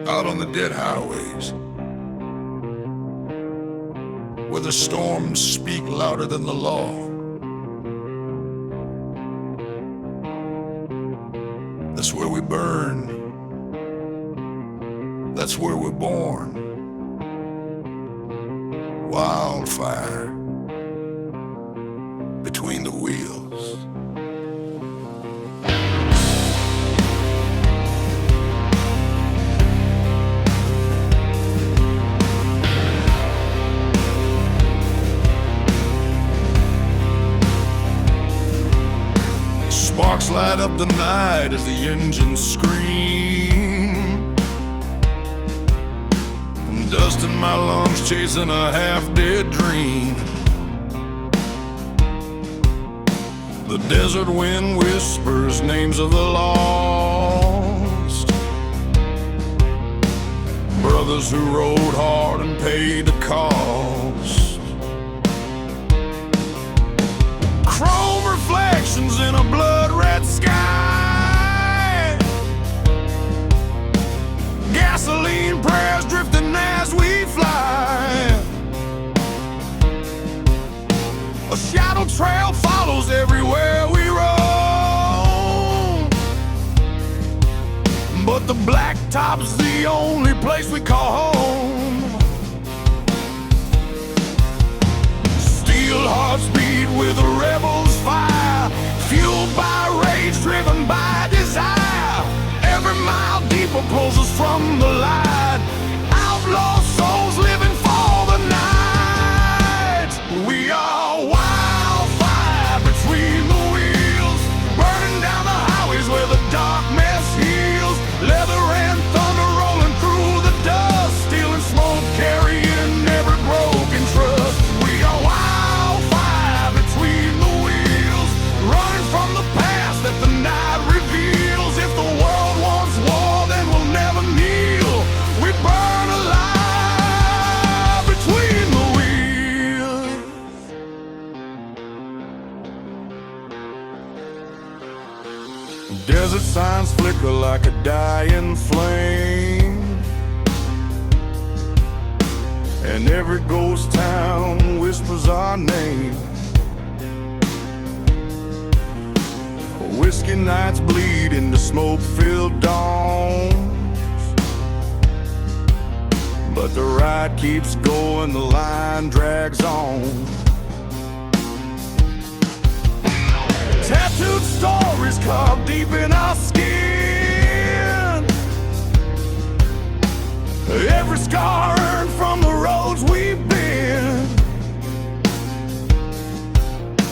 out on the dead highways, where the storms speak louder than the law. That's where we burn. That's where we're born. Wildfire between the wheels. Sparks light up the night as the engines scream. I'm dust in my lungs chasing a half-dead dream. The desert wind whispers names of the lost, brothers who rode hard and paid the cost. Chrome reflections in a blood-red sky, gasoline prayers drifting as we fly. A shadow trail follows everywhere we roam, but the blacktop's the only place we call home. Steel hearts beat with a rebel's fire, fueled by rage, driven by desire. Every mile deeper pulls us from the light. Outlaw souls living for the night. We are wildfire between the wheels, burning down the highways where the darkness heals. Leather and thunder rolling through the dust, stealing smoke, carrying every broken trust. We are wildfire between the wheels, running from the past that the night reveals. If the world wants war, then we'll never kneel. We burn alive between the wheels. Desert signs flicker like a dying flame, and every ghost town whispers our name. Whiskey nights bleed into smoke-filled dawns, but the ride keeps going, the line drags on. Tattooed stories carved deep in our skin, every scar earned from the roads we've been.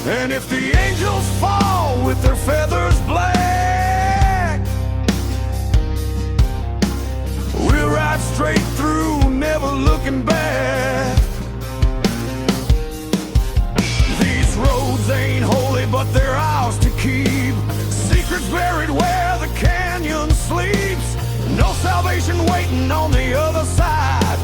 And if the angels fall with their feathers black, we'll ride straight through, never looking back. These roads ain't holy, but they're ours to keep. Secrets buried where the canyon sleeps. No salvation waiting on the other side.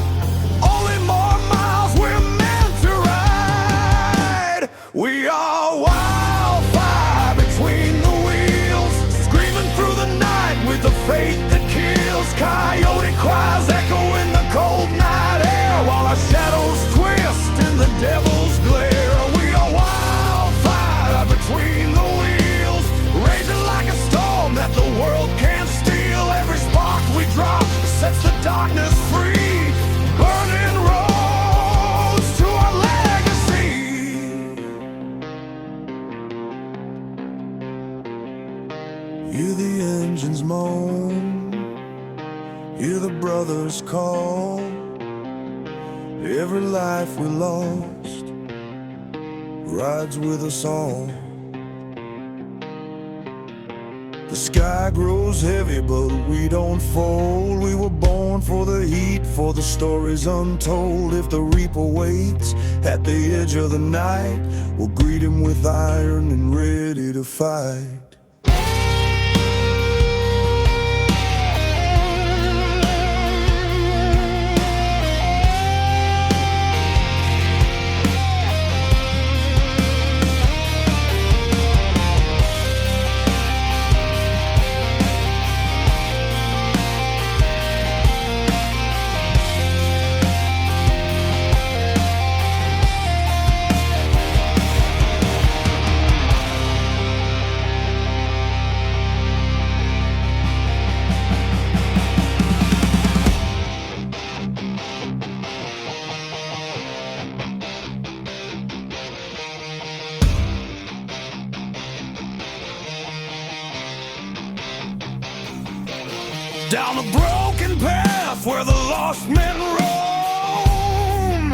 Only more miles we're meant to ride. We are wildfire between the wheels, screaming through the night with the fate that kills. Coyote cries echo in the cold night air, while our shadows twist in the devil's glare. We are wildfire between the wheels, raging like a storm that the world can't steal. Every spark we drop sets the darkness free, burning roads to our legacy. Hear the engines moan, hear the brothers call. Every life we lost rides with us all. The sky grows heavy, but we don't fold. We were born for the heat, for the stories untold. If the reaper waits at the edge of the night, we'll greet him with iron and ready to fight. down the broken path where the lost men roam.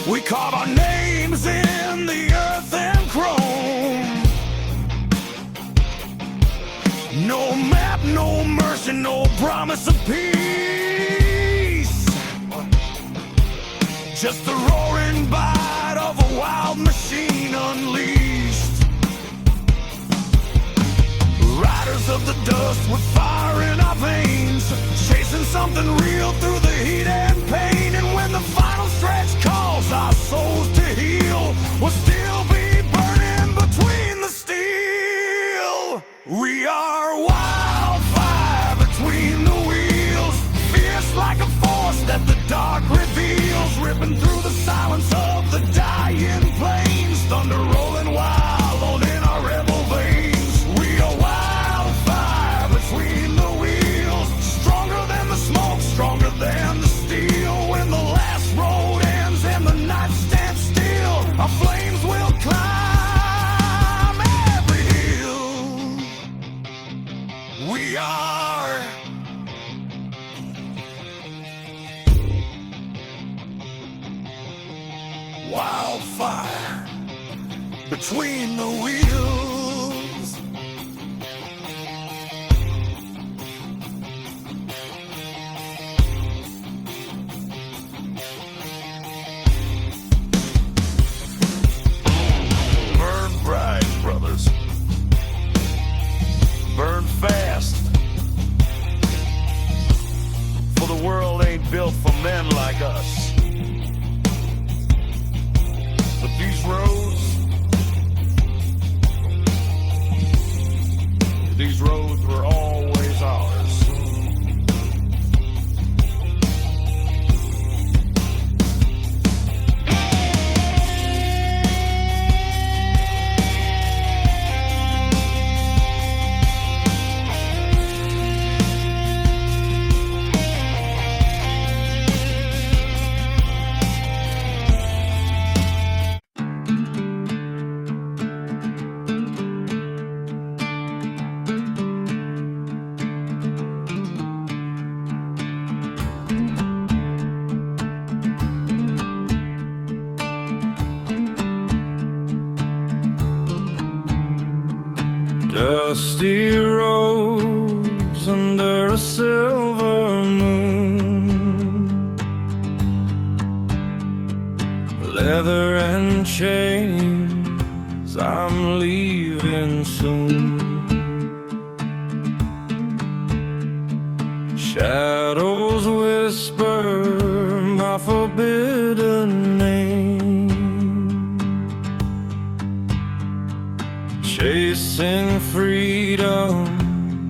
We carve our names in the earth and chrome. No map, no mercy, no promise of peace. Just the roaring bite of a wild machine unleashed. Riders of the dust with fire in our veins, chasing something real through the heat and pain. And when the final stretch calls our souls to heal, we'll still be burning between the steel. We are wildfire between the wheels, fierce like a force that the dark reveals, ripping through the silence of the dying plains, thunder rolling wild on in our rebel veins. We are wildfire between the wheels, stronger than the smoke, stronger than the steel. When the last road ends and the night stands still, our flames will climb every hill. We are wildfire between the wheels. Burn bright, brothers. Burn fast. For the world ain't built for men like us. But these roads were always ours. Dusty roads under a silver moon, leather and chains, I'm leaving soon. Shadows whisper my forbidden name, chasing freedom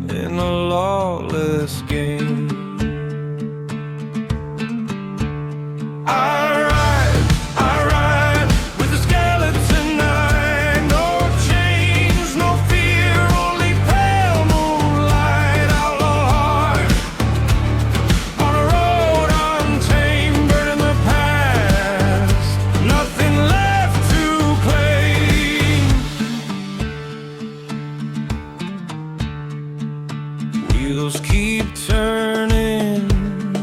in a lawless game. I ride with a skeleton eye. No chains, no fear, only pale moonlight. Outlaw heart on a road untamed, burning the past, nothing left to claim. Wheels keep turning,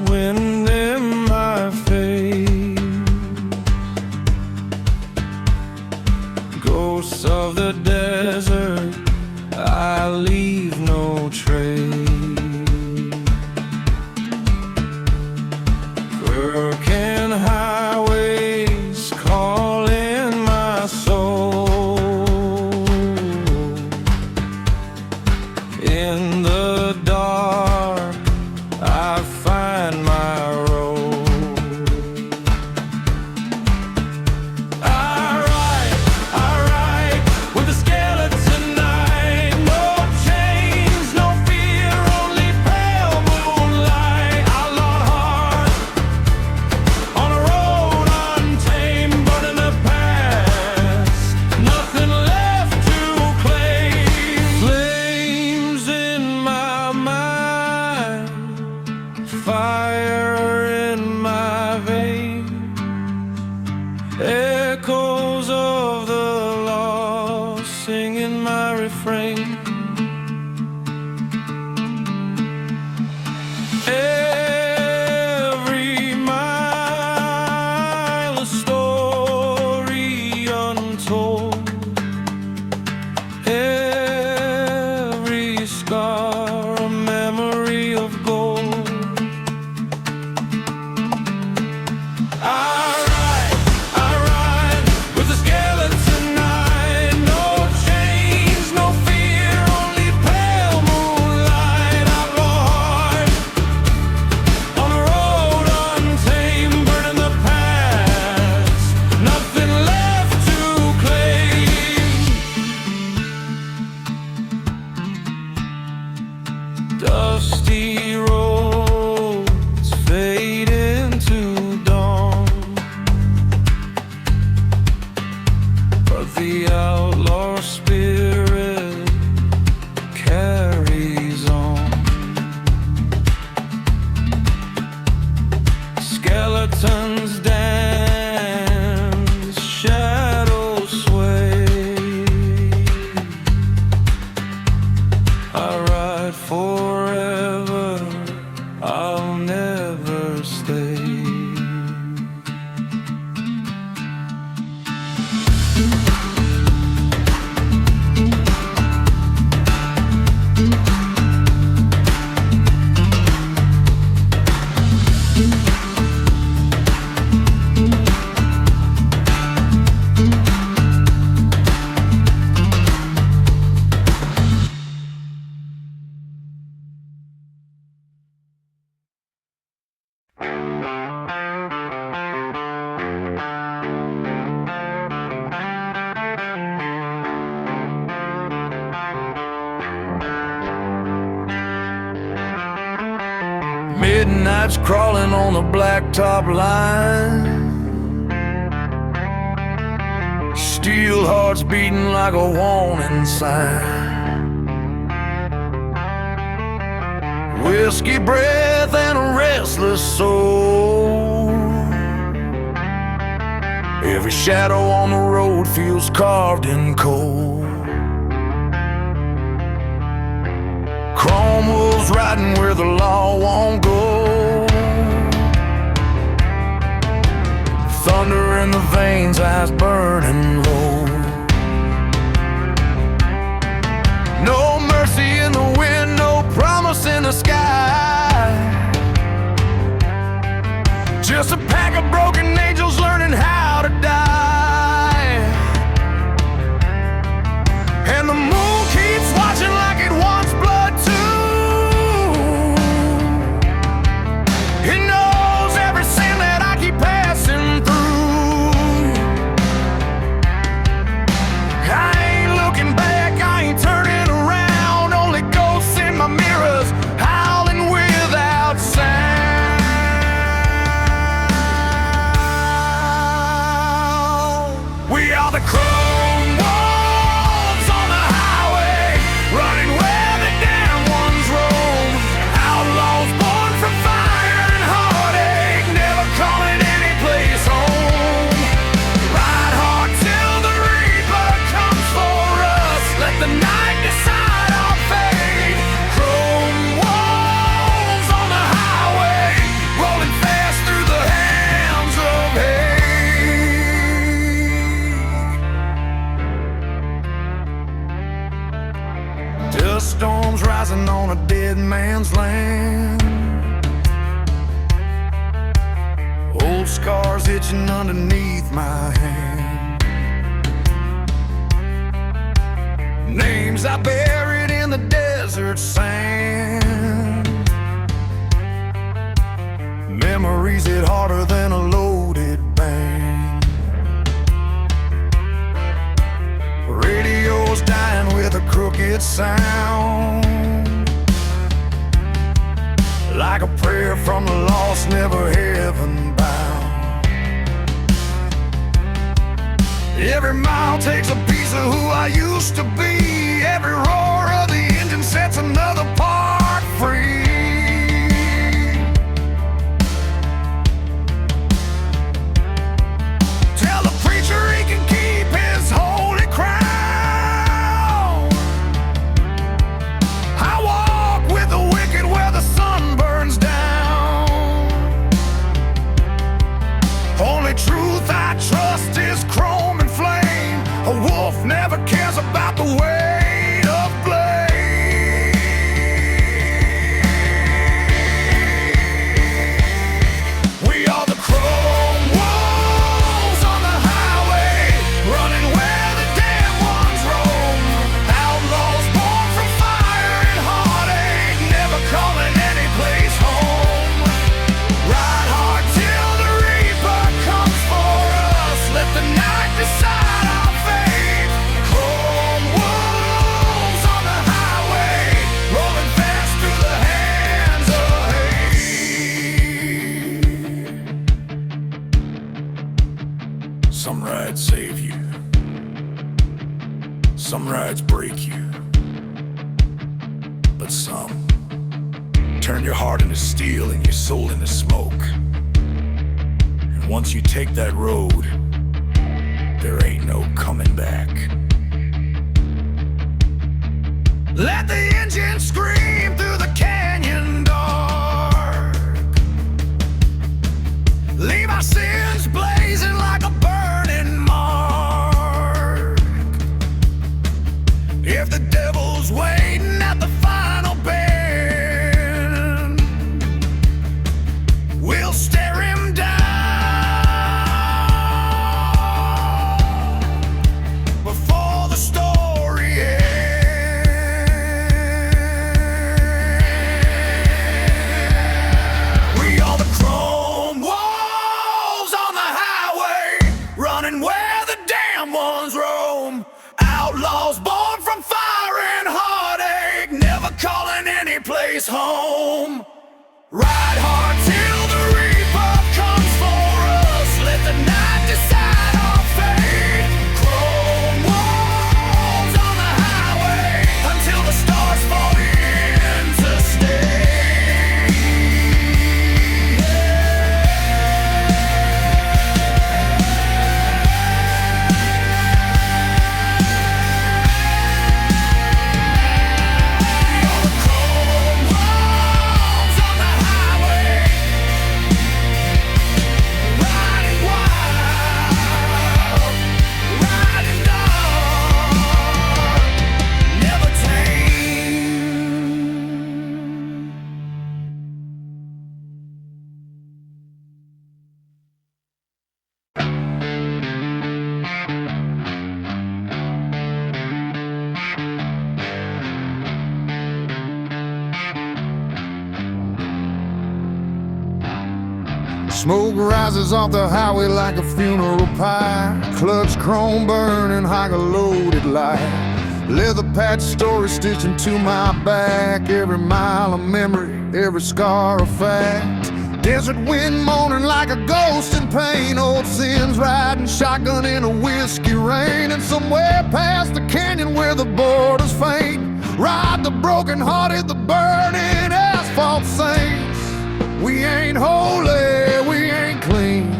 wind in my face, ghosts of the desert, I leave no trace. Broken highways calling my soul, in the dark I find my road. I ride with a skeleton eye. No chains, no fear, only pale moonlight. Outlaw heart on a road untamed, burning the past, nothing left to claim. Flames in my mind, fire in my veins, echoes of the lost singing my refrain. the outlaw spirit carries on. Skeletons dance, shadows sway. I ride forever, I'll never stay. Midnight's crawling on the blacktop line. Steel hearts beating like a warning sign. Whiskey breath and a restless soul. Every shadow on the road feels carved in coal. Chrome wolves riding where the law won't go. Thunder in the veins, eyes burning low. No mercy in the wind, no promise in the sky. Just a pack of broken angels learning how to die. And the moon keeps watching like it wants blood too. It knows every sin that I keep passing through. I ain't looking back, I ain't turning around. Only ghosts in my mirrors, howling without sound. We are the chrome wolves on the highway, running where the damn ones roam. Outlaws born from fire and heartache, never calling any place home. Ride hard till the reaper comes for us. Let the night decide our fate. Chrome wolves on the highway, rolling fast through the hands of hate. Dust storms rising on a dead man's land. Old scars itching underneath my hand. Names I buried in the desert sand. Memories hit harder than a loaded band. Radio's dying with a crooked sound. Like a prayer from the lost, never heaven bound. Every mile takes a piece of who I used to be. Every roar of the engine sets another part free. Tell the preacher he can keep his holy crown. I walk with the wicked where the sun burns down. Only truth I trust is chrome and flame. A wolf never cares about the weight of blame. We are the chrome wolves on the highway, running where the damn ones roam. Outlaws born from fire and heartache, never calling any place home. Ride hard till the reaper comes for us. Let the night decide our fate. Chrome wolves on the highway, rolling fast through the hands of hate. Some ride save you, Some rides break you, but some turn your heart into steel and your soul into smoke. And once you take that road, there ain't no coming back. Let the engine scream through the canyon dark. Leave our sins blazing like a burning mark. If the devil's waiting at the final bend, we'll stare him down before the story ends. We are the chrome wolves on the highway, running where the damn ones roam. Outlaws born from fire and heartache, never calling any place home. Ride hard till the reaper comes for us. Let the night decide our fate. Chrome wolves on the highway until the stars fall into stay. We are the chrome wolves on the highway, riding wild, riding dark, never tame. Smoke rises off the highway like a funeral pie. Clutch chrome burning like a loaded light. Leather patch story stitched into my back. Every mile of memory, every scar a fact. Desert wind moaning like a ghost in pain. Old sins riding shotgun in a whiskey rain. And somewhere past the canyon where the borders faint, ride the broken hearted, the burning asphalt saints. We ain't holy, we ain't clean,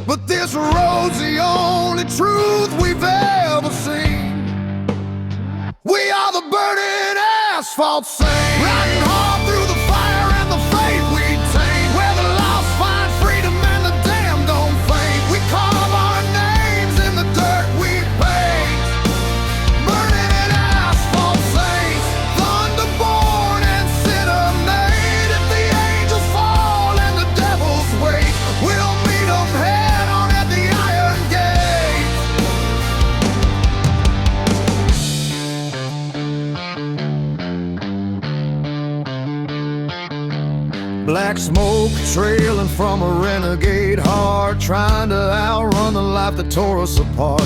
but this road's the only truth we've ever seen. We are the burning asphalt saints, riding hard through the fire and the faith we taint. Where the lost find freedom and the damned don't faint. We carve our names in the dirt we paint. Burning in asphalt saints, thunderborn and sinner made. If the angels fall and the devils wait, we'll meet them head on at the iron gate. Black smoke trailing from a renegade heart, trying to outrun the life that tore us apart.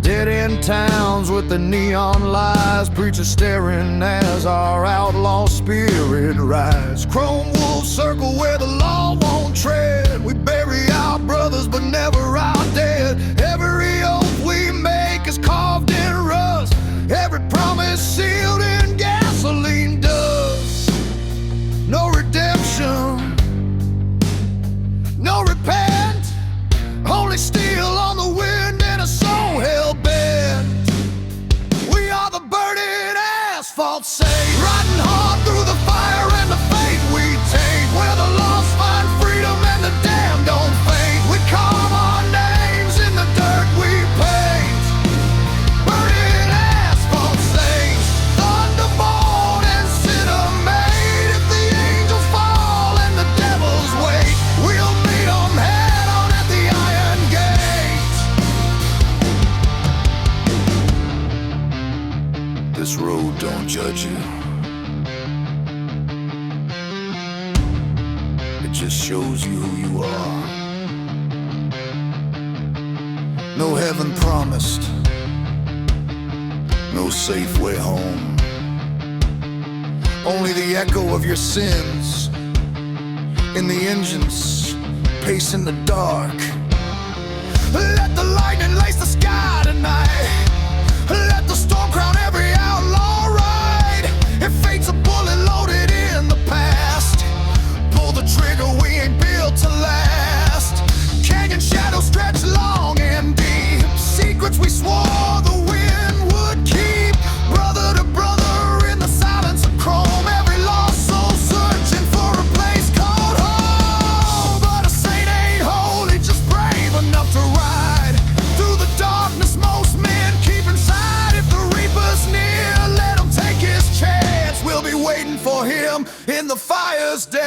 Dead-end towns with the neon lies, preachers staring as our outlaw spirit rise. Chrome wolves circle where the law won't tread. We bury our brothers but never our dead. Every oath we make is carved in rust, every promise sealed in gasoline dust. No redemption, no repent, only steel on the wind and a soul hell-bent. We are the burning asphalt saints, riding hard through the fire and the faith we taint. Where the lost find freedom and the damned don't faint. We carve our names in the dirt we paint. Burning asphalt saints, thunderborn and sinner made. If the angels fall and the devils wait, we'll meet them head on at the iron gate. This road don't judge you, it just shows you who you are. No heaven promised, no safe way home, only the echo of your sins in the engines pacing the dark. Let the lightning lace the sky tonight. in the fire's dance.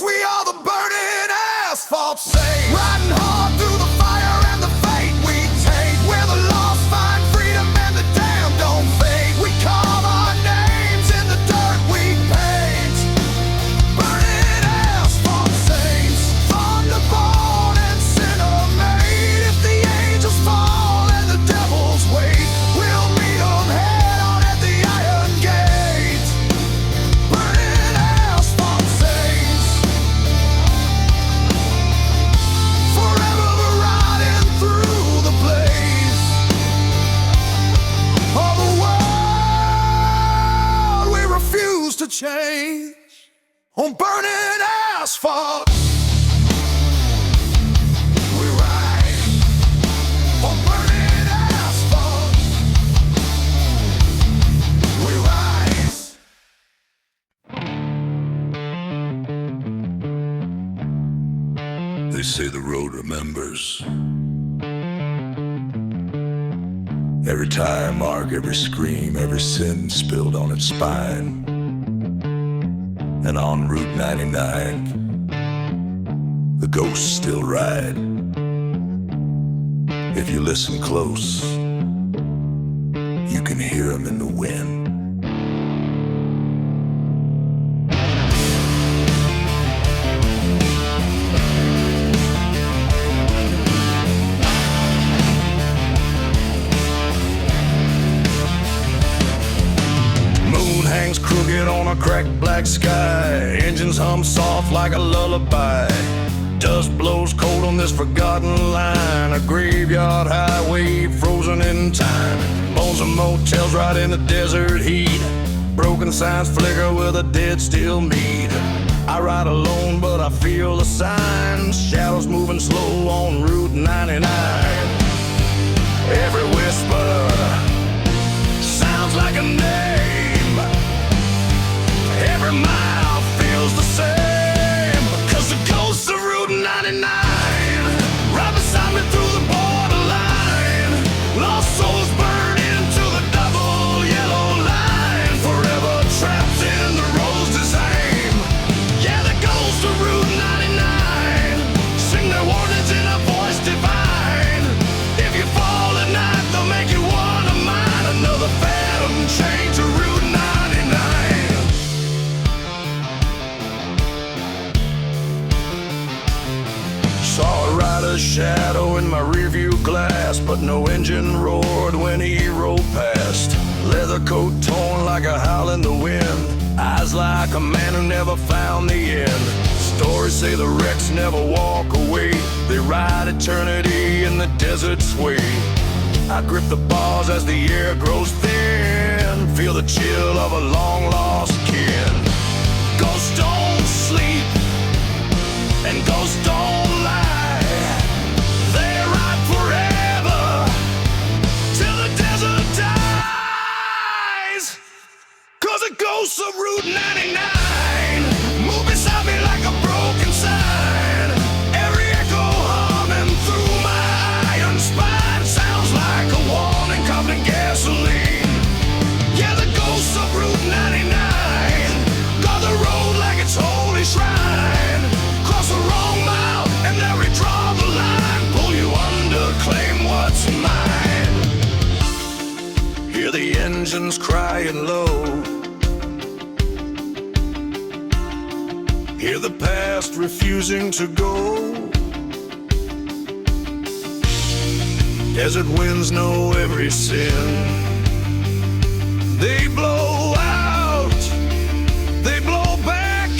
We are the burning asphalt saints, riding hard through the fire and the fate we take, where the lost find freedom and the damned don't fade. We carve our names in the dirt we paint, burning asphalt saints, thunderborn and sinner made. If the angels fall and the devils wait, we'll meet them head on at the iron gate, burning asphalt saints, forever riding through the blaze of the world we refuse to change. On burning asphalt we ride, on burning asphalt we rise. They say the road remembers. Every tire mark, every scream, every sin spilled on its spine. And on Route 99, the ghosts still ride. If you listen close, you can hear them in the wind. Moon hangs crooked on a cracked black sky. Engines hum soft like a lullaby. Dust blows cold on this forgotten line. A graveyard highway frozen in time. Bones of motels right in the desert heat. Broken signs flicker with a dead still meat. I ride alone but I feel the signs. Shadows moving slow on Route 99. Every whisper sounds like a name. Every mile feels the same, 'cause the ghosts of Route 99 right beside me through the borderline. Lost souls burn into the double yellow line, forever trapped in the road's design. Yeah, the ghosts of Route 99 sing their warnings in a voice divine. If you fall at night, they'll make you one of mine. Another phantom chained to Route 99. Saw a rider's shadow in my rearview glass, but no engine roared when he rode past. Leather coat torn like a howl in the wind. Eyes like a man who never found the end. Stories say the wrecks never walk away. They ride eternity in the desert sway. I grip the bars as the air grows thin. Feel the chill of a long lost kin. Ghosts don't sleep and ghosts don't lie. They ride forever till the desert dies. 'Cause the ghosts of Route 99 move beside me like a broken sign. Every echo humming through my iron spine sounds like a warning covered in gasoline. Yeah, the ghosts of Route 99 guard the road like it's holy shrine. Cross the wrong mile and they redraw the line. Pull you under, claim what's mine. Hear the engines crying low. Hear the past refusing to go. Desert winds know every sin. They blow out, they blow back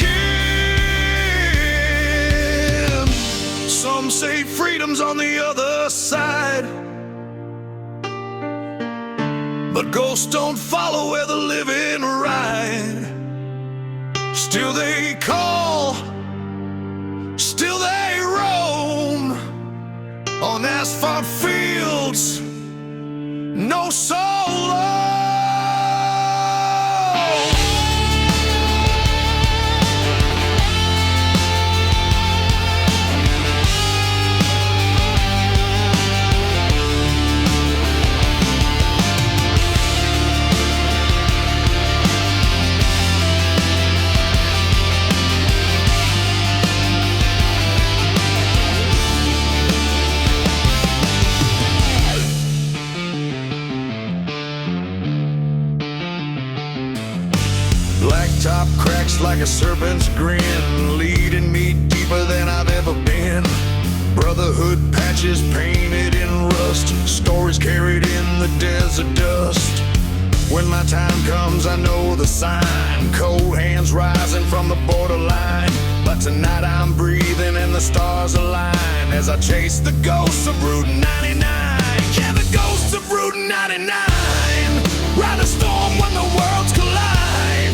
in. Some say freedom's on the other side, but ghosts don't follow where the living ride. Still they call, still they roam on asphalt fields, no soul alone. just like a serpent's grin, leading me deeper than I've ever been. Brotherhood patches painted in rust, stories carried in the desert dust. When my time comes, I know the sign, cold hands rising from the borderline. But tonight I'm breathing and the stars align as I chase the ghosts of Route 99. Yeah, the ghosts of Route 99. Ride a storm when the worlds collide.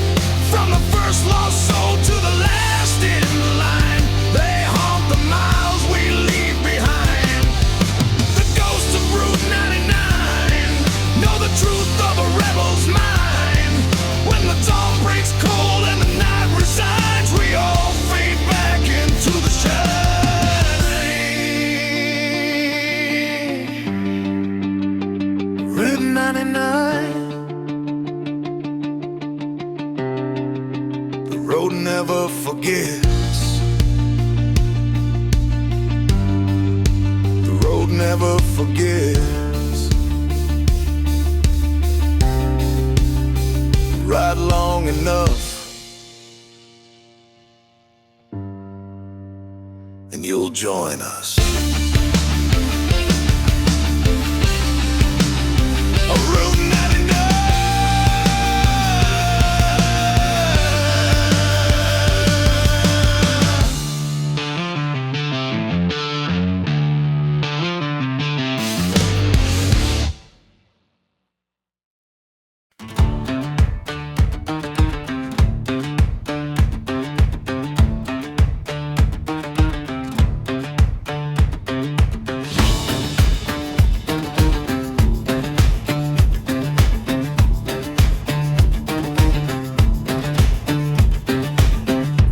From the first lost soul to the last in line, they haunt the miles we leave behind. The ghosts of Route 99 know the truth of a rebel's mind. When the dawn breaks cold and the night resigns, we all fade back into the shine. Route 99, the road never forgets. The road never forgets. Ride long enough and you'll join us. Route 99.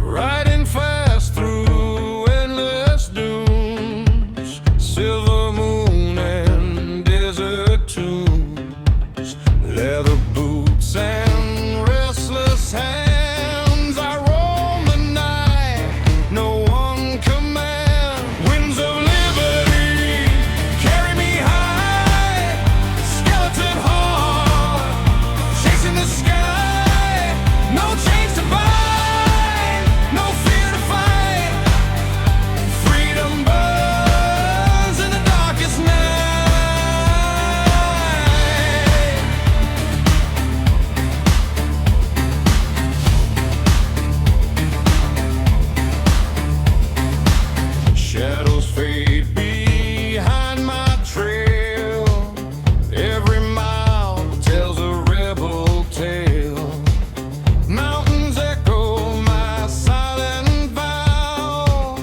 Riding fast through endless dunes, silver moon and desert tunes, leather boots and restless hands. I roam the night, no one command. Winds of liberty carry me high, skeleton heart chasing the sky. No chains to bind, no fear to fight. Freedom burns in the darkest night. Shadows fade behind my trail. Every mile tells a rebel tale. Mountains echo my silent vow.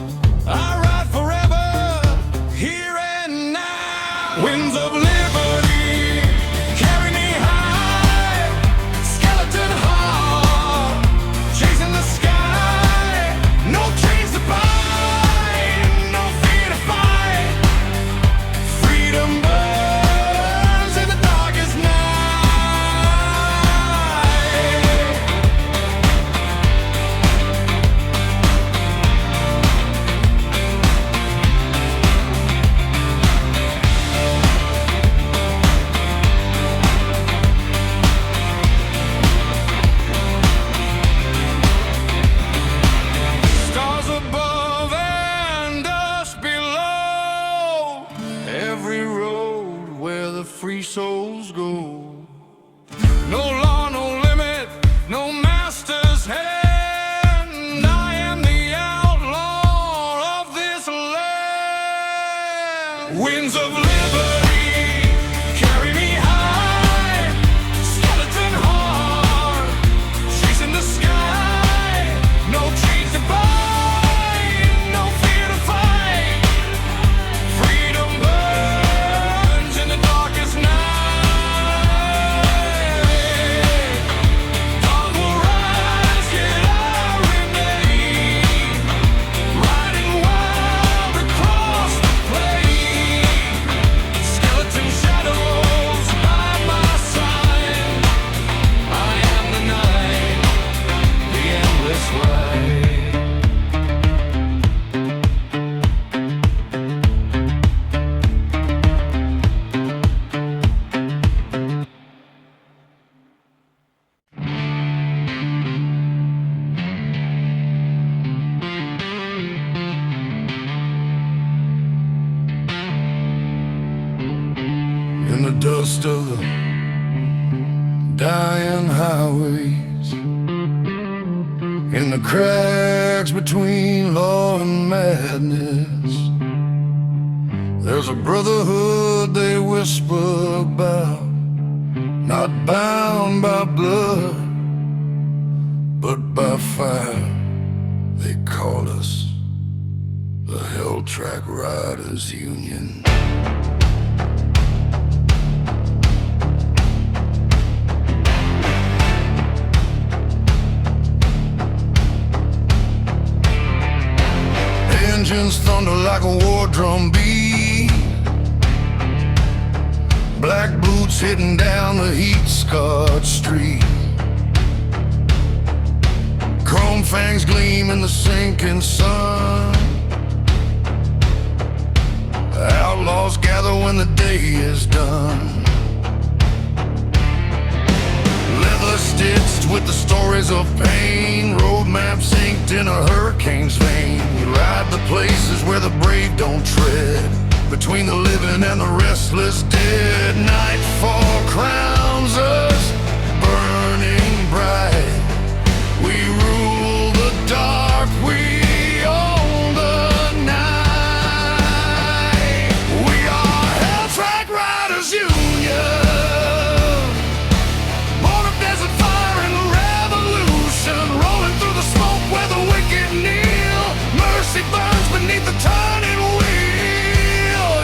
I ride forever, here and now. Winds of liberty carry me high, skeleton heart chasing the sky. No chains to bind, no fear to fight. Freedom burns in the darkest night. Stars above and dust below, every road where the free souls go. No law, no limit, no master's hand. I am the outlaw of this land. Winds of liberty carry me high, skeleton heart chasing the sky. No chains to bind, no fear to fight. Freedom burns in the darkest night. Dawn will rise, yet I remain, riding wild across the plain. in the dust of the dying highways, in the cracks between law and madness. There's a brotherhood they whisper about, not bound by blood, but by fire. They call us the Hell Track Riders Union. Engines thunder like a war drum beat, black boots hitting down the heat-scarred street, chrome fangs gleam in the sinking sun. Outlaws gather when the day is done, leather stitched with the stories of pain, road maps inked in a hurricane's vein. We ride the places where the brave don't tread, between the living and the restless dead. Nightfall crowns us, burning bright. We rule the dark, we own the night. We are Hell Track Riders Union, born of desert fire and revolution, rolling through the smoke where the wicked kneel. Mercy burns beneath the turning wheel.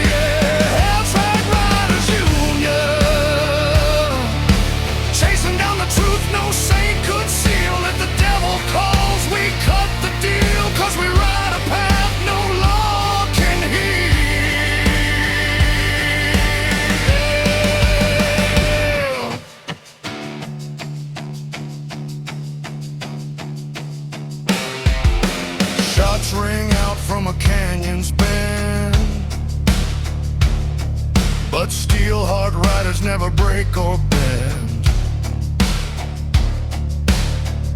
Yeah, Hell Track Riders Union, chasing down the truth no saint could seal. If the devil calls, we cut the deal, 'cause we ride a path no law can heal. Shots ring out from a canyon's bend, but steel-hard riders never break or bend.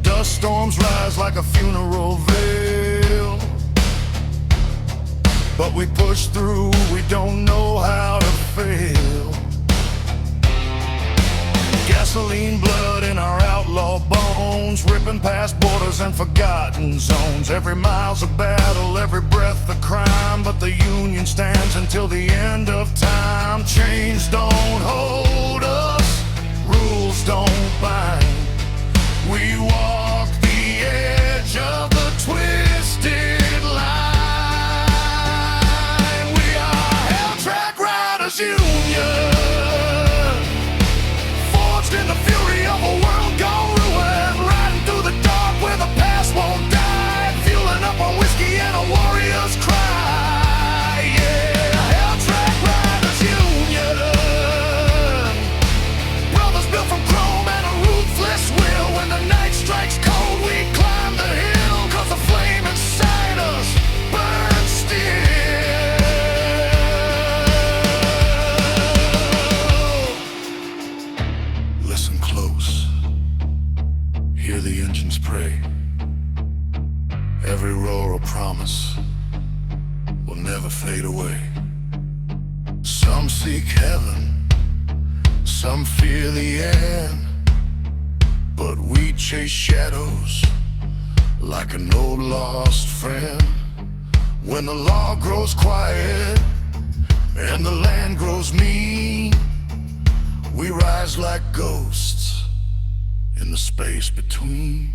Dust storms rise like a funeral veil, but we push through, we don't know how to fail. Gasoline blood in our outlaw bones, ripping past borders and forgotten zones. Every mile's a battle, every breath a crime, but the Union stands until the end of time. Chains don't hold us, rules don't bind. We walk the edge of the twisted line. We are Hell Track Riders Union, forged in the fury of a world gone ruined, riding through the dark where the past won't die, fueling up on whiskey and a warrior's cry. Yeah, Hell Track Riders Union, brothers built from chrome and a ruthless will. When the night strikes cold, we climb the hill, 'cause the flame inside us burns still. Listen close, hear the engines pray. Every roar a promise will never fade away. Some seek heaven, some fear the end, but we chase shadows like an old lost friend. When the law grows quiet and the land grows mean, we rise like ghosts in the space between.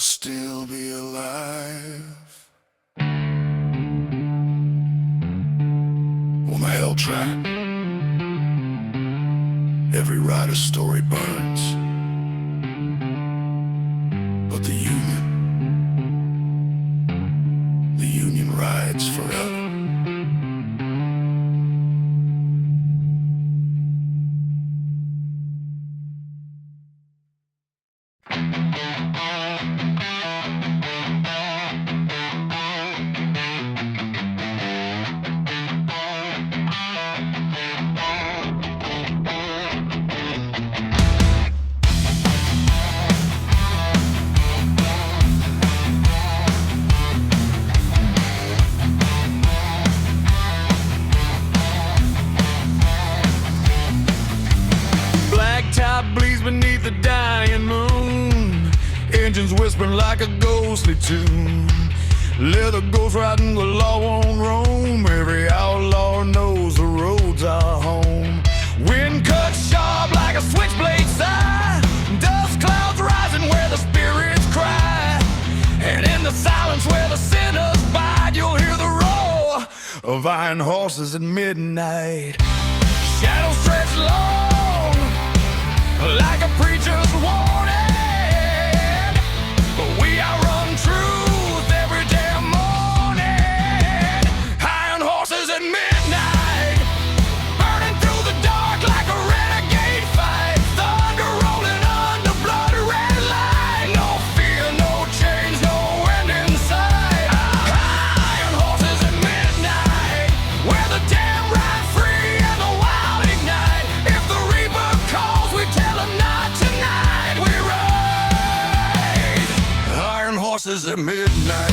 still be alive. On the hell track, every rider's story burns, but the Union rides forever. Bleeds beneath the dying moon, engines whispering like a ghostly tune. Leather goes riding, the law won't roam. Every outlaw knows the roads are home. Wind cuts sharp like a switchblade sigh, dust clouds rising where the spirits cry. And in the silence where the sinners bide, you'll hear the roar of iron horses at midnight. Shadows stretch long like a preacher's warning, but we outrun truth every damn morning. Iron horses at midnight, burning through the dark like a renegade fight. Thunder rolling under blood red light. No fear, no change, no end in sight. Iron horses at midnight, where the damn ride free and the wild ignite. If the reaper calls, we tell him not tonight. We ride iron horses at midnight.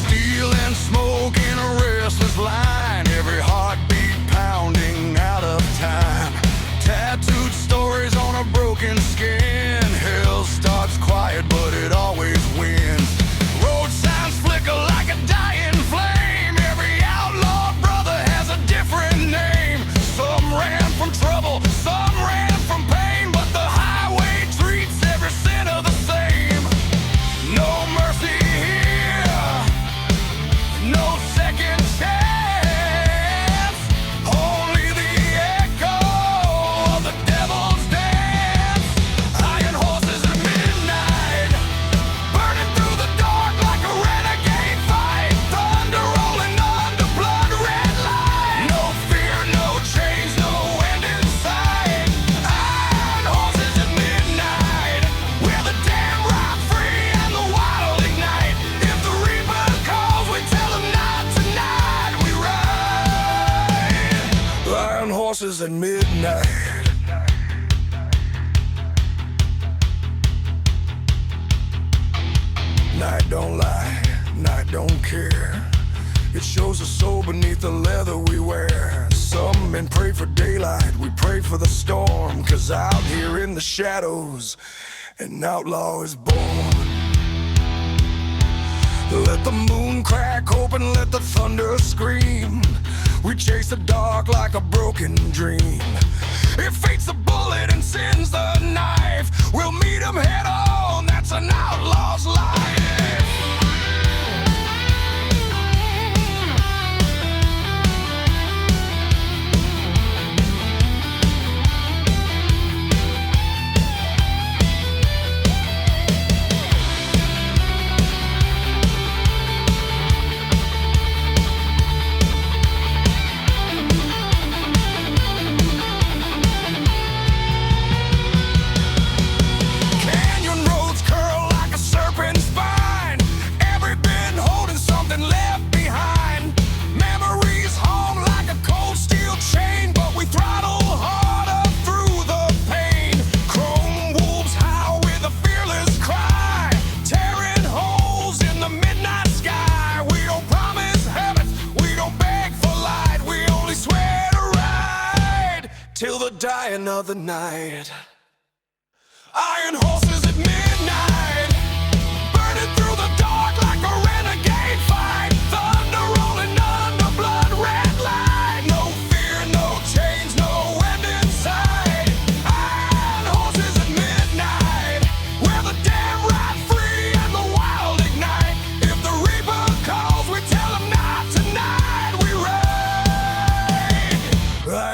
Steel and smoke in a restless line, every heartbeat pounding out of time. Tattooed stories on a broken skin. Hell starts quiet, but it always wins. Road signs flicker like a dying flame. Every outlaw brother has a different name. Some ran from trouble, some ran from pain, but the highway treats every sinner the same. No mercy here, no second chance, only the echo of the devil's dance. Iron horses at midnight, burning through the dark like a renegade fight. Thunder rolling under blood red light. No fear, no change, no end in sight. Iron horses at midnight, where the damn ride free and the wild ignite. If the reaper calls, we tell him not tonight. We ride iron horses at midnight. Night don't lie, night don't care. It shows the soul beneath the leather we wear. Some men pray for daylight, we pray for the storm. 'Cause out here in the shadows, an outlaw is born. Let the moon crack open, let the thunder scream. We chase the dark like a broken dream. If fate's the bullet and sin's the knife, we'll meet him head on, that's an outlaw's life. Canyon roads curl like a serpent's spine. Every bend holding something left behind. Memories hung like a cold steel chain, but we throttle harder through the pain. Chrome wolves howl with a fearless cry, tearing holes in the midnight sky. We don't promise heavens, we don't beg for light. We only swear to ride till the dying of the night. Iron horses at midnight, burning through the dark like a renegade fight. Thunder rolling under blood red light. No fear, no change, no end in sight.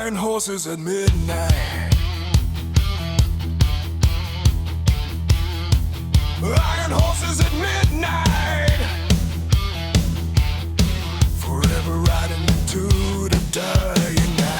Riding horses at midnight. Riding horses at midnight. Forever riding into the dying night.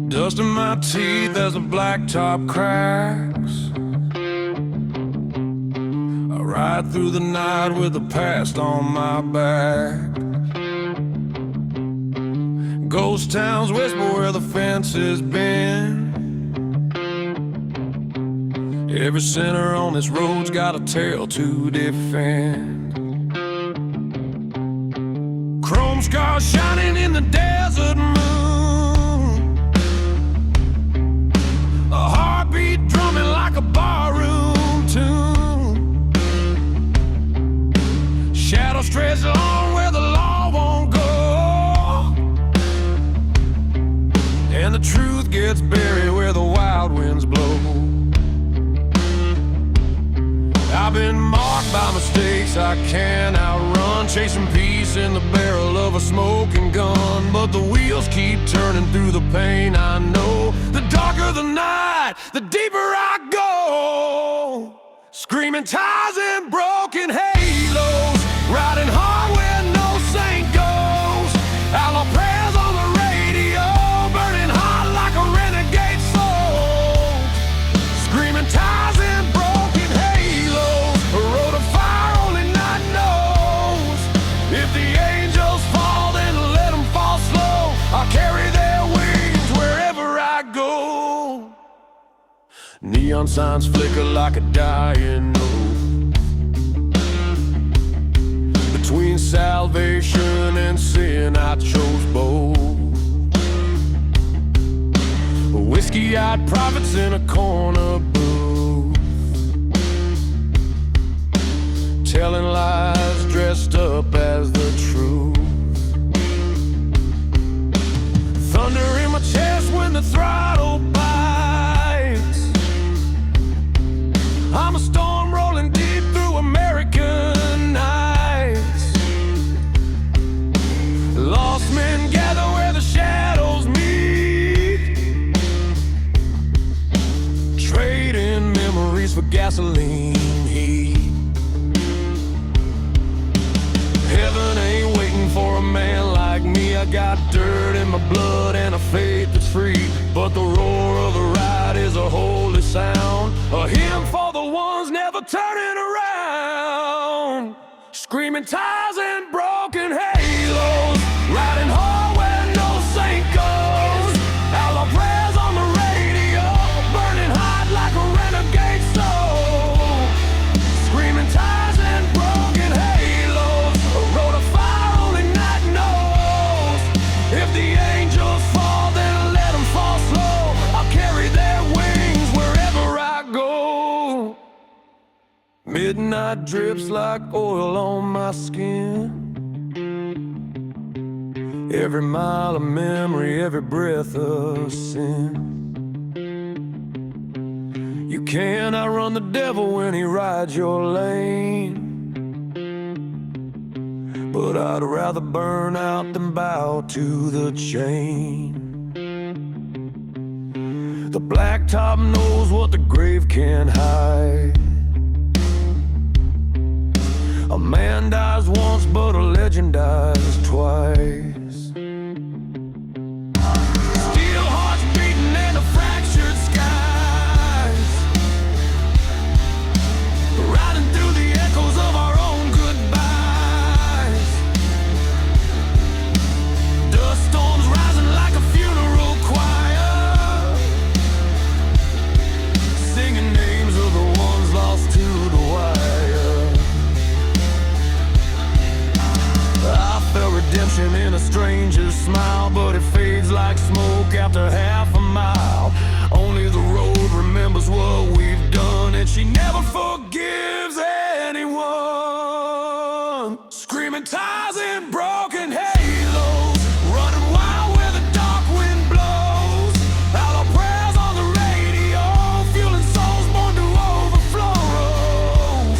Dust in my teeth as the blacktop cracks. I ride through the night with the past on my back. Ghost towns whisper where the fence has been. Every sinner on this road's got a tale to defend. Chrome scars shining in the desert moon. A heartbeat drumming like a barroom tune. Shadows stretch along where the law won't go, and the truth gets buried where the wild winds blow. I've been marked by mistakes I can't outrun, chasing peace in the barrel of a smoking gun. But the wheels keep turning through the pain I know. The darker the night, the deeper I go. Screaming tires and broken halos, riding hard where no saint goes. Outlaw prayers on the radio, burning hot like a renegade soul. Screaming tires and broken halos, a road of fire only night knows. If the angels fall, then let them fall slow. I'll carry their wings wherever I go. Neon signs flicker like a dying note. Between salvation and sin, I chose both. Whiskey-eyed prophets in a corner booth, telling lies dressed up as the truth. Thunder in my chest when the throttle bites. I'm a storm rolling deep through American nights. Lost men gather where the shadows meet, trading memories for gasoline heat. Heaven ain't waiting for a man like me. I got dirt in my blood and a faith that's free, but the roar of the ride is a holy sound, a hymn for the ones never turning around. Screaming tires and broken halos, riding hard where no saint goes. Outlaw prayers on the radio, burning hot like a renegade soul. Screaming tires and broken halos, a road of fire only night knows. If the angels fall, then let them fall slow. I'll carry their wings wherever I go. Midnight drips like oil on my skin. Every mile of memory, every breath of sin. You can't outrun the devil when he rides your lane, but I'd rather burn out than bow to the chain. The blacktop knows what the grave can't hide. A man dies once, but a legend dies twice. Steel hearts beating in the fractured skies, riding through the echoes of our own goodbyes. Dust storms rising like a funeral choir, singing names of the ones lost to the wire. I felt redemption in a stranger's smile, but it fades like smoke after half a mile. Only the road remembers what we've done, and she never forgives anyone. Screaming tires and broken halos, running wild where the dark wind blows. Outlaw prayers on the radio, fueling souls born to overflow.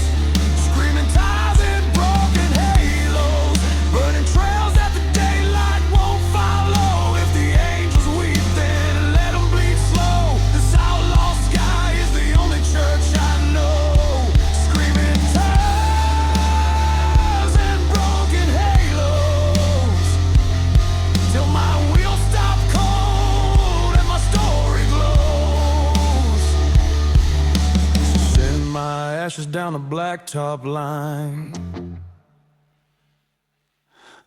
Screaming tires and broken halos, burning trails that the daylight won't follow. If the angels weep, then let them bleed slow. This outlaw sky is the only church I know. Screaming tires and broken halos, till my wheels stop cold and my story glows. Send my ashes down the blacktop line,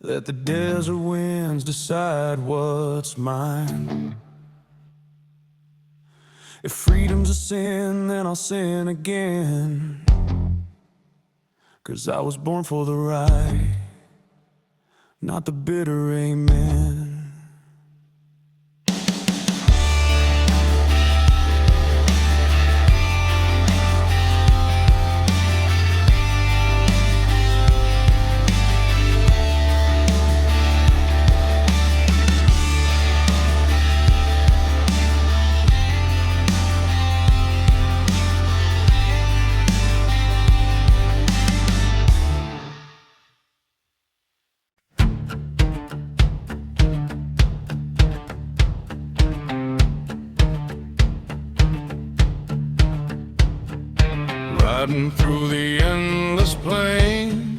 let the desert winds decide what's mine. If freedom's a sin, then I'll sin again, 'cause I was born for the ride, not the bitter amen. Riding through the endless plain,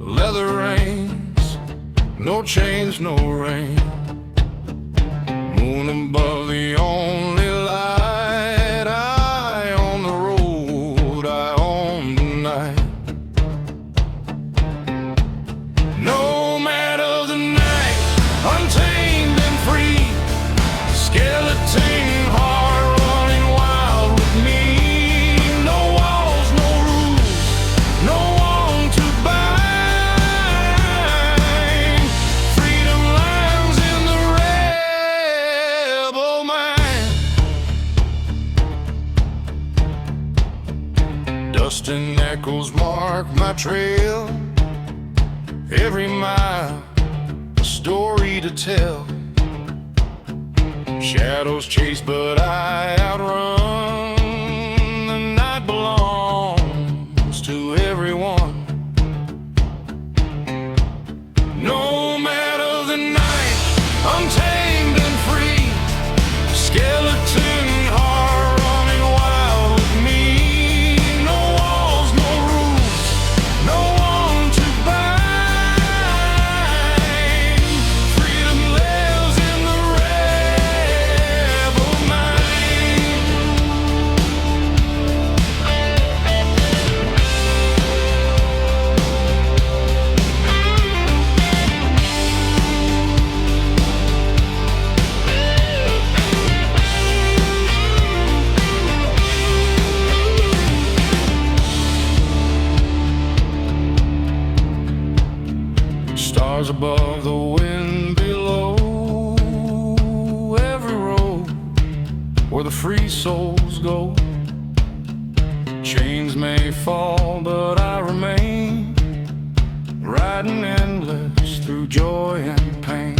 leather reins, no chains, no rain. Moon above, the only light. I own the road, I own the night. Nomad of the night, untamed and free, skeleton heart running wild Rusting echoes mark my trail. Every mile, a story to tell. Shadows chase, but I outrun. The night belongs to everyone. No matter the night, I'm tamed and free. Skeleton heart running wild with me. No walls, no rules, no one to bind. Freedom lives in the rebel mind. Stars above, the wind below. Every road where the free souls go. Chains may fall, but I remain, riding endless through joy and pain.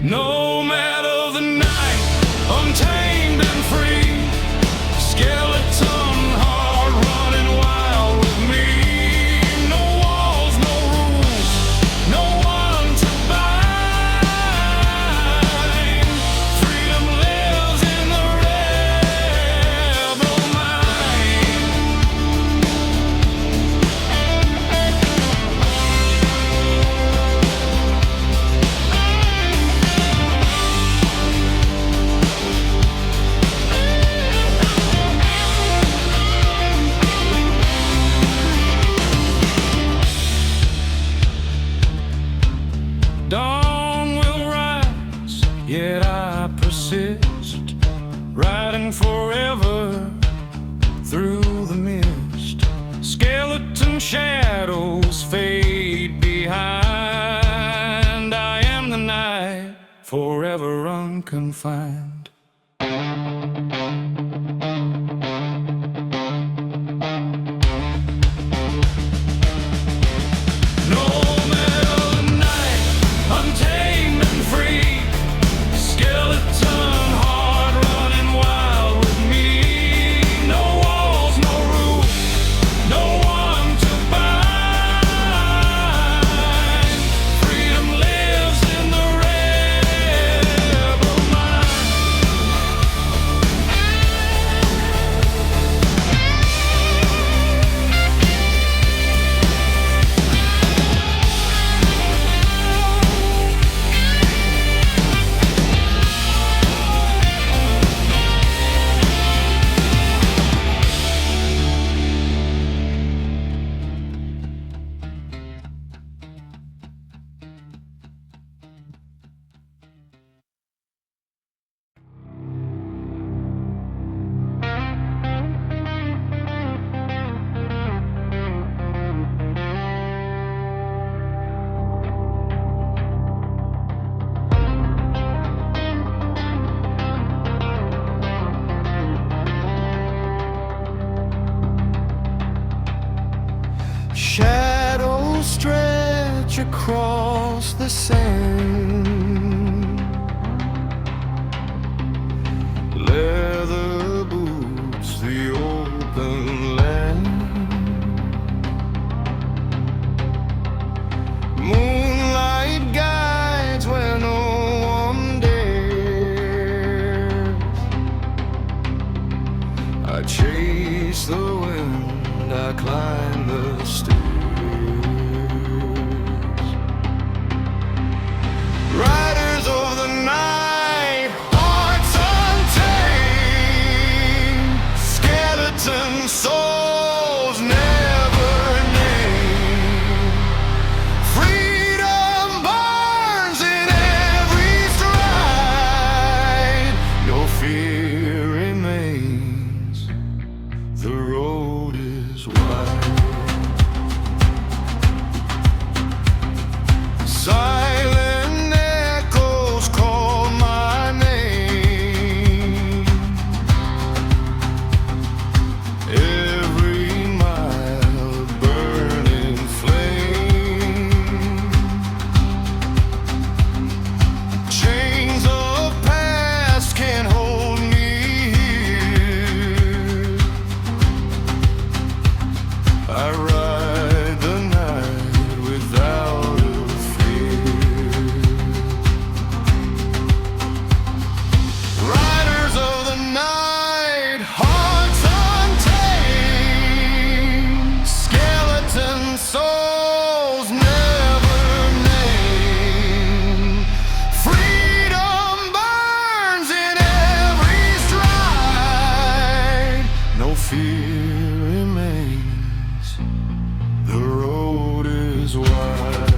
No matter the night, untamed and free. Skeleton heart running wild with me. No walls, no rules, no one to bind. Freedom lives in the rebel mind. Dawn will rise, yet I persist, riding forever through the mist. Skeleton shadows fade behind. I am the night, forever unconfined. No matter the night, untamed and free. Skeleton heart running wild with me. No walls, no rules, no one to bind. Freedom lives in the rebel mind. Shadows stretch across the sand. Leather boots, the open land. Moonlight guides where no one dares. I chase the wind, I climb the stairs. Riders of the night, hearts untamed. Skeleton souls never named. Freedom burns in every stride. No fear remains, the road is wide. fear remains. The road is wide.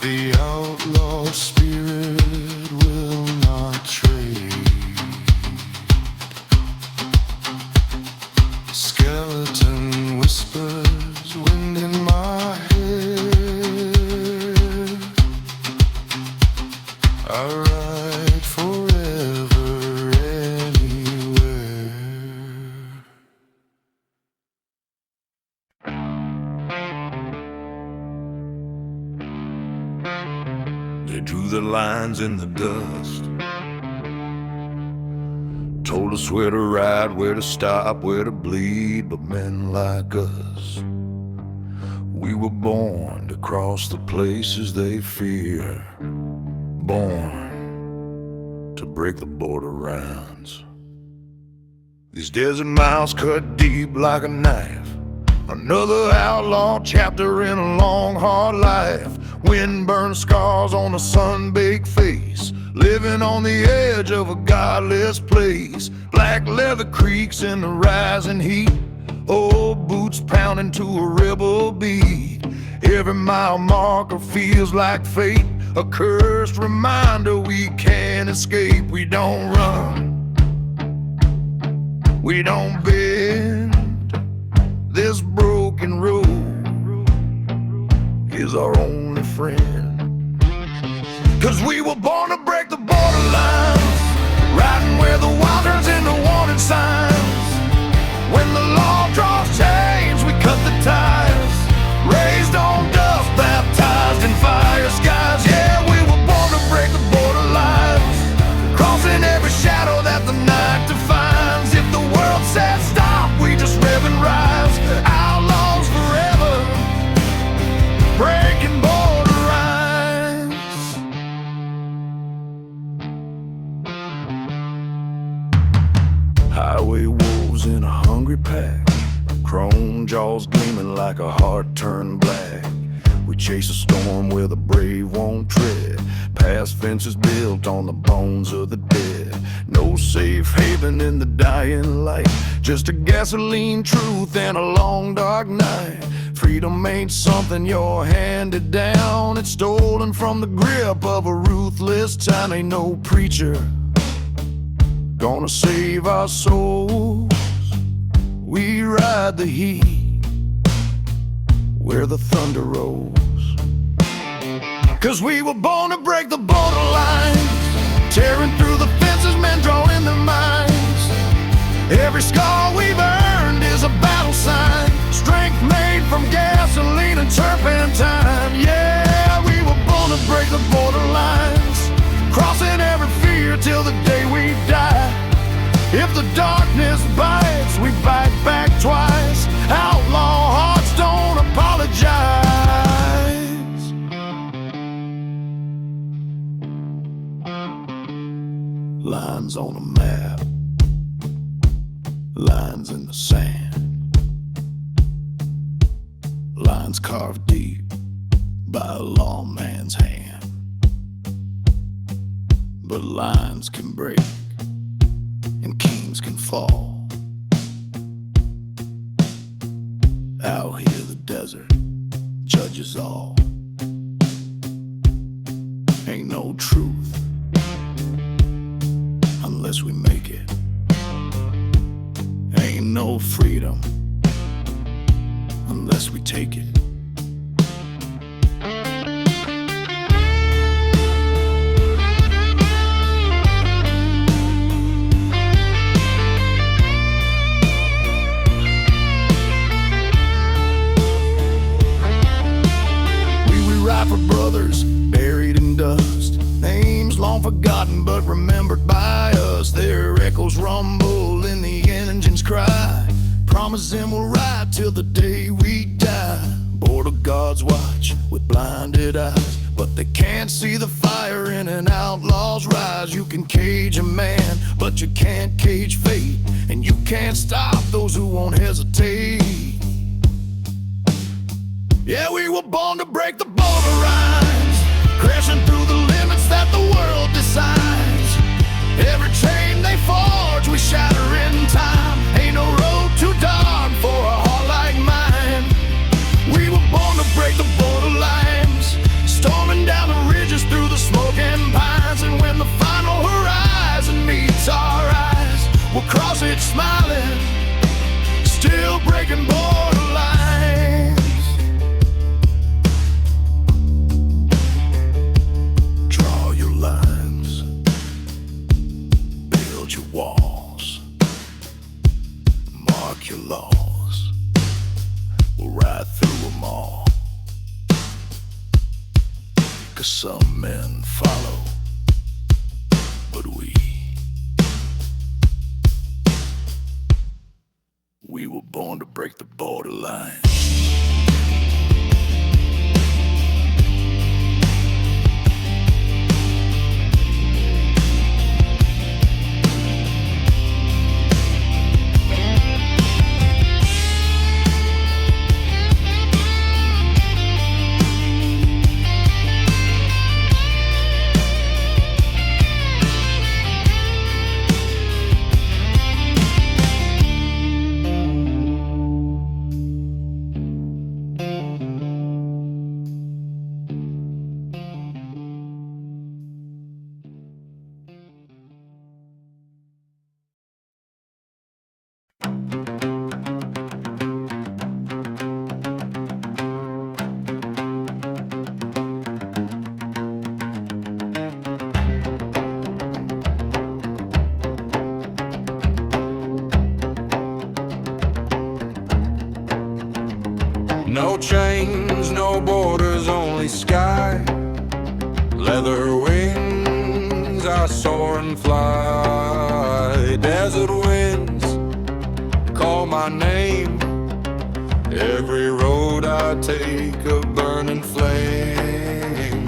The outlaw spirit will not trade. Skeleton whispers, wind in my hair. I ride forever anywhere. They drew the lines in the dust, told us where to ride, where to stop, where to bleed. But men like us, we were born to cross the places they fear, born to break the border rounds. These desert miles cut deep like a knife, another outlaw chapter in a long, hard life. Wind-burned scars on a sun-baked face, living on the edge of a godless place. Black leather creaks in the rising heat, old boots pounding to a rebel beat. Every mile marker feels like fate, a cursed reminder we can't escape. We don't run, we don't bend. This broken road is our only friend. 'Cause we were born to break the borderlines, riding where the wild turns into warning signs. When the law draws chains, we cut the ties, raised on dust, baptized in fire skies. Yeah, we were born to break the borderlines, crossing every shadow that the night defines. If the world says stop, we just rev and rise. Outlaws forever, breaking border lines. Highway wolves in a hungry pack, chrome jaws gleaming like a heart turned black. We chase a storm where the brave won't tread, past fences built on the bones of the dead. No safe haven in the dying light, just a gasoline truth and a long dark night. Freedom ain't something you're handed down, it's stolen from the grip of a ruthless time. Ain't no preacher gonna save our souls. We ride the heat where the thunder rolls. 'Cause we were born to break the borderlines, tearing through the fences, men drawing their minds. Every scar we've earned is a battle sign, strength made from gasoline and turpentine. Yeah, we were born to break the borderlines, crossing every fear till the day we die. If the darkness bites, we bite back twice. Outlaw hearts don't apologize. Lines on a map, lines in the sand, lines carved deep by a lawman's hand. But lines can break and kings can fall. Out here the desert judges all. Ain't no truth unless we make it. Ain't no freedom unless we take it. For brothers buried in dust, names long forgotten but remembered by us. Their echoes rumble in the engine's cry, promising we'll ride till the day we die. Border guards watch with blinded eyes, but they can't see the fire in an outlaw's rise. You can cage a man, but you can't cage fate, and you can't stop those who won't hesitate. Yeah, we were born to break the border lines, crashing through the limits that the world decides. Every chain they forge, we shatter in time. Ain't no road too dark for a heart like mine. We were born to break the border lines, storming down the ridges through the smoking pines. And when the final horizon meets our eyes, we'll cross it smiling, still breaking border lines. Walls, mark your laws, we'll ride through them all. 'Cause some men follow, but we were born to break the borderline. No chains, no borders, only sky. Leather wings, I soar and fly. Desert winds call my name. Every road I take a burning flame.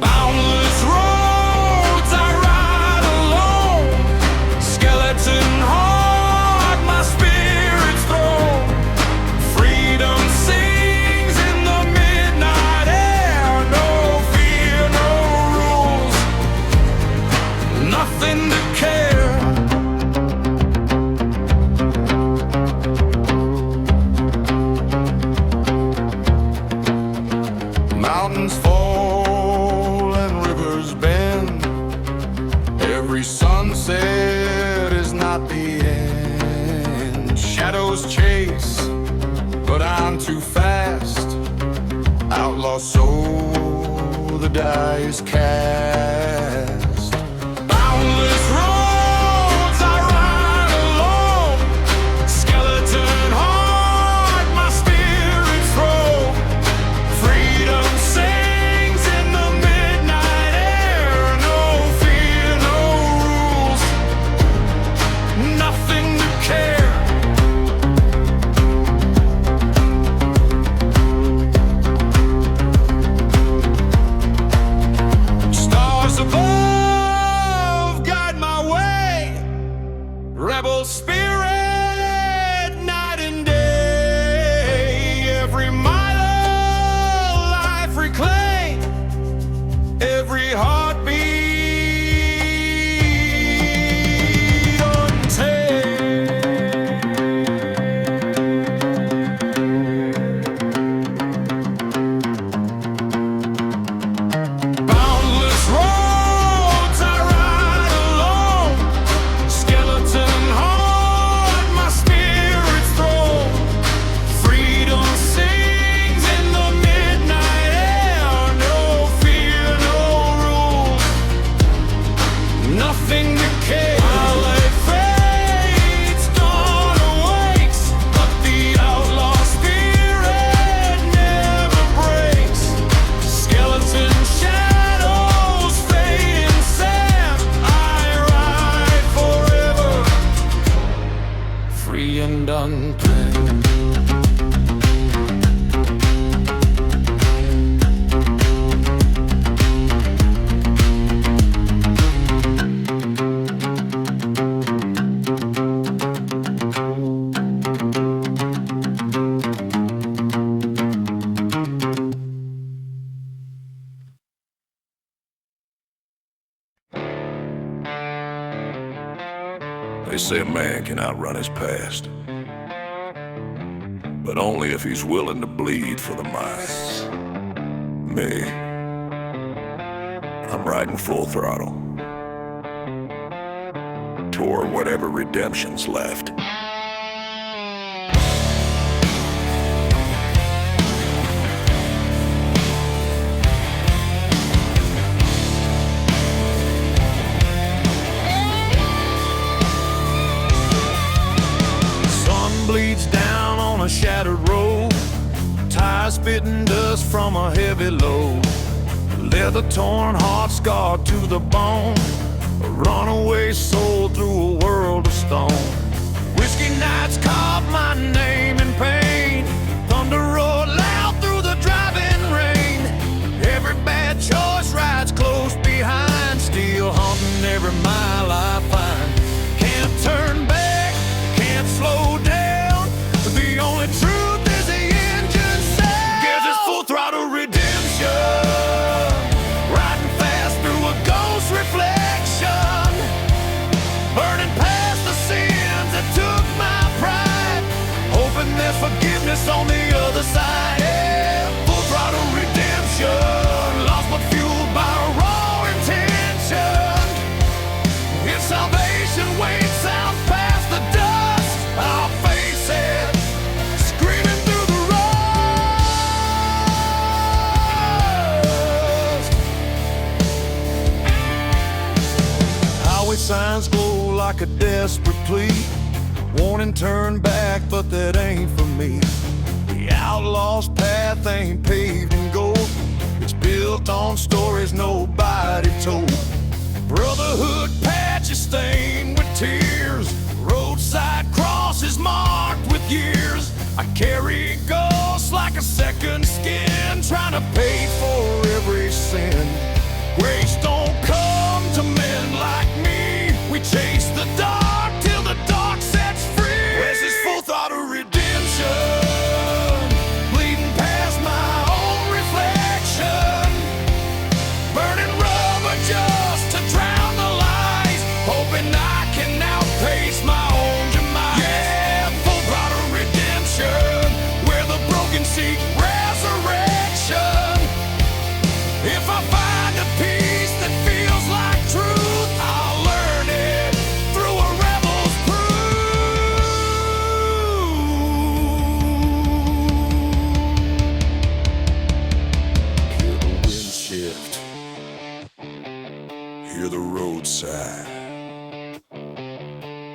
Boundless roads I ride alone. Skeleton heart, my spirit's throne. Freedom sings in the midnight air. No fear, no rules, nothing to care. Mountains fall and rivers bend. Every sunset is not the end. Shadows chase, but I'm too fast. Outlaw soul, the die is cast. Boundless roads I ride alone. Skeleton heart, my spirit's throne. Freedom sings in the midnight air. No fear, no rules, nothing to care. Stars above They say a man can outrun his past, but only if he's willing to bleed for the mind. Me, I'm riding full throttle toward whatever redemption's left. Bleeds down on a shattered road, tires spitting dust from a heavy load, leather torn, heart scarred to the bone, a runaway soul through a world of stone. Whiskey nights carved my name in pain, thunder roared loud through the driving rain. Every bad choice rides close behind, still haunting every mile I find. Can't turn back, can't slow down. The only truth is the engine sound. Guess it's full throttle redemption, riding fast through a ghost reflection, burning past the sins that took my pride, hoping there's forgiveness on the other side. Yeah, full throttle redemption, lost but fueled by raw intention. If salvation waits out past the dust, I'll face it. Signs glow like a desperate plea, warning turn back, but that ain't for me. The outlaw's path ain't paved in gold, it's built on stories nobody told. Brotherhood patches stained with tears, roadside crosses marked with years. I carry ghosts like a second skin, trying to pay for every sin. Grace don't come to men like me. We chase the dark till the dark sets free. This is full throttle redemption, bleeding past my own reflection, burning rubber just to drown the lies, hoping I can outpace my own demise. Yeah, full throttle redemption, where the broken seek resurrection. If I find a peace that feels like truth, I'll learn it through a rebel's proof. Hear the wind shift, hear the road sigh.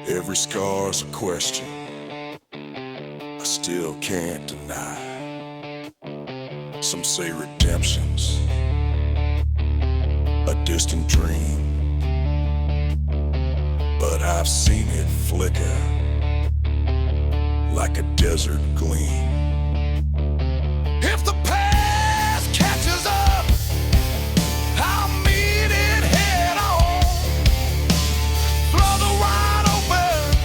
Every scar's a question I still can't deny. Some say redemption's a distant dream, but I've seen it flicker like a desert gleam. If the past catches up, I'll meet it head on. Throttle wide open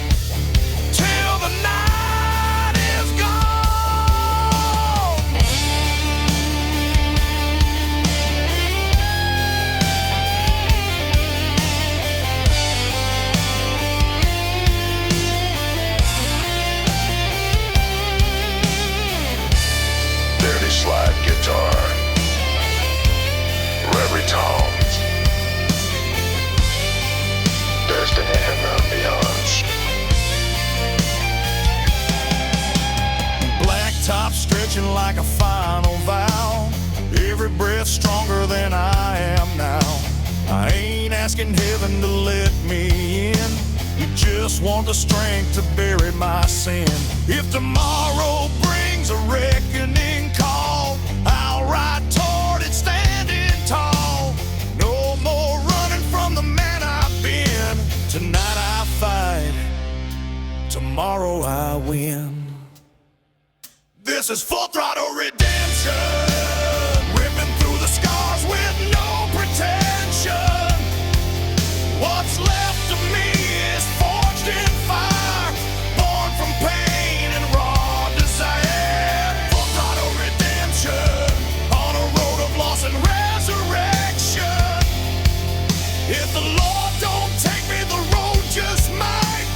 till the night is gone. Slide guitar, every tones, destiny and ambiance. Black top stretching like a final vow, every breath stronger than I am now. I ain't asking heaven to let me in, you just want the strength to bury my sin. If tomorrow brings a reckoning call, I'll ride toward it standing tall. No more running from the man I've been. Tonight I fight, tomorrow I win. This is full throttle redemption, ripping through the scars with no pretension. What's left of me is forged in fire, born from pain and raw desire. Full throttle redemption, on a road of loss and resurrection. If the Lord don't take me, the road just might.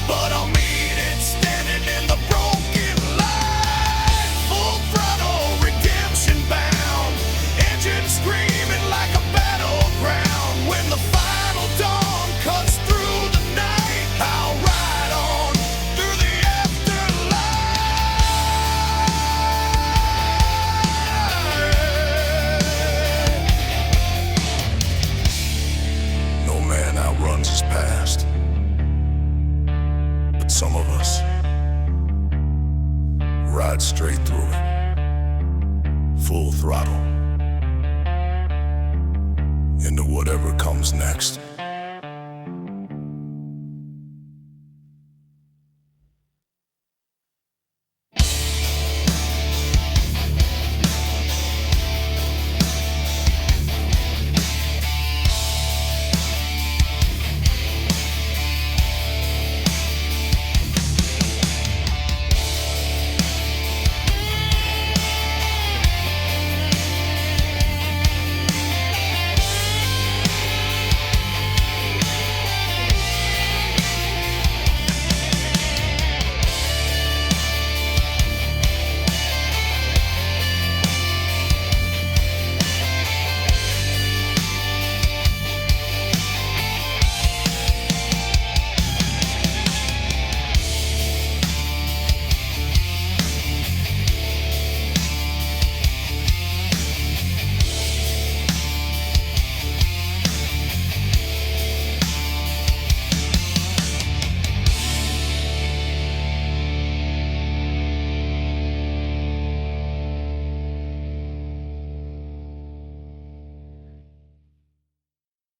whatever comes next.